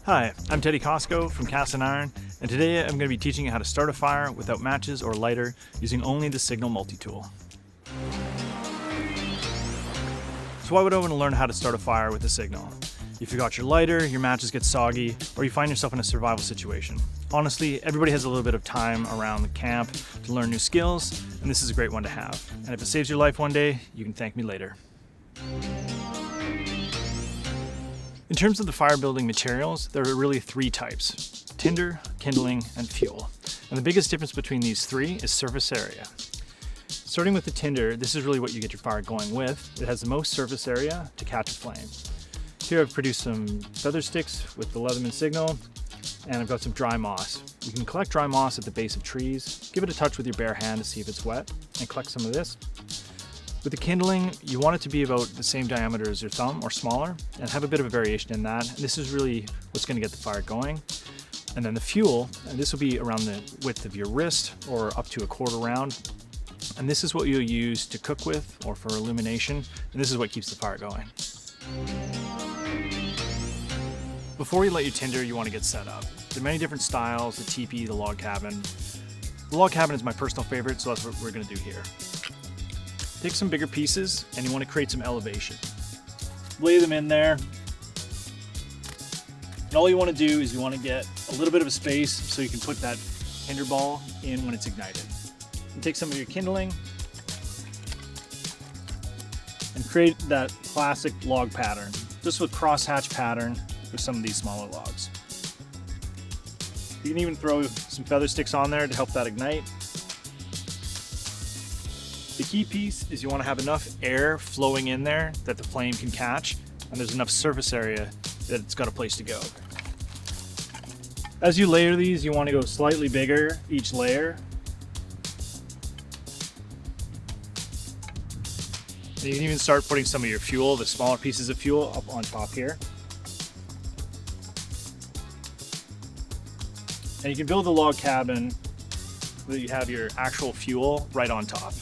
Hi, I'm Teddy Cosco from Cast and Iron, and today I'm going to be teaching you how to start a fire without matches or lighter using only the Signal multi-tool. So why would I want to learn how to start a fire with the Signal? You forgot your lighter, your matches get soggy, or you find yourself in a survival situation. Honestly, everybody has a little bit of time around the camp to learn new skills, and this is a great one to have. And if it saves your life one day, you can thank me later. In terms of the fire building materials, there are really three types: tinder, kindling, and fuel. And the biggest difference between these three is surface area. Starting with the tinder, this is really what you get your fire going with. It has the most surface area to catch a flame. Here I've produced some feather sticks with the Leatherman Signal, and I've got some dry moss. You can collect dry moss at the base of trees, give it a touch with your bare hand to see if it's wet, and collect some of this. With the kindling, you want it to be about the same diameter as your thumb or smaller, and have a bit of a variation in that. And this is really what's going to get the fire going. And then the fuel, and this will be around the width of your wrist or up to a quarter round. And this is what you'll use to cook with or for illumination, and this is what keeps the fire going. Before you light your tinder, you want to get set up. There are many different styles: the teepee, the log cabin. The log cabin is my personal favorite, so that's what we're going to do here. Take some bigger pieces, and you want to create some elevation. Lay them in there. And all you want to do is you want to get a little bit of a space so you can put that tinder ball in when it's ignited. And take some of your kindling and create that classic log pattern, just with crosshatch pattern with some of these smaller logs. You can even throw some feather sticks on there to help that ignite. The key piece is you want to have enough air flowing in there that the flame can catch, and there's enough surface area that it's got a place to go. As you layer these, you want to go slightly bigger each layer. And you can even start putting some of your fuel, the smaller pieces of fuel, up on top here. And you can build the log cabin so that you have your actual fuel right on top.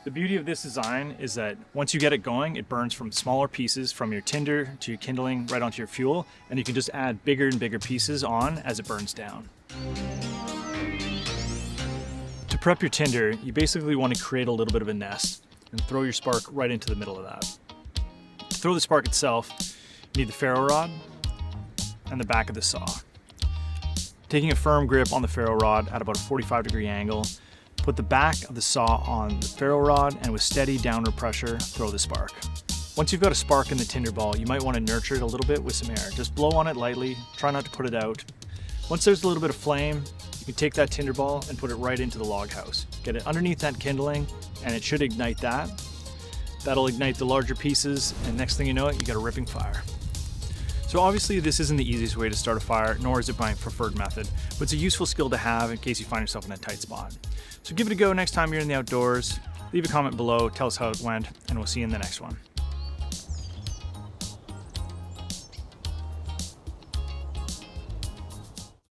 The beauty of this design is that once you get it going, it burns from smaller pieces from your tinder to your kindling right onto your fuel, and you can just add bigger and bigger pieces on as it burns down. To prep your tinder, you basically want to create a little bit of a nest and throw your spark right into the middle of that. To throw the spark itself, you need the ferro rod and the back of the saw. Taking a firm grip on the ferro rod at about a 45-degree angle, put the back of the saw on the ferro rod, and with steady downward pressure, throw the spark. Once you've got a spark in the tinder ball, you might want to nurture it a little bit with some air. Just blow on it lightly, try not to put it out. Once there's a little bit of flame, you can take that tinder ball and put it right into the log house. Get it underneath that kindling, and it should ignite that. That'll ignite the larger pieces, and next thing you know it, you got a ripping fire. So obviously this isn't the easiest way to start a fire, nor is it my preferred method, but it's a useful skill to have in case you find yourself in a tight spot. So give it a go next time you're in the outdoors. Leave a comment below, tell us how it went, and we'll see you in the next one.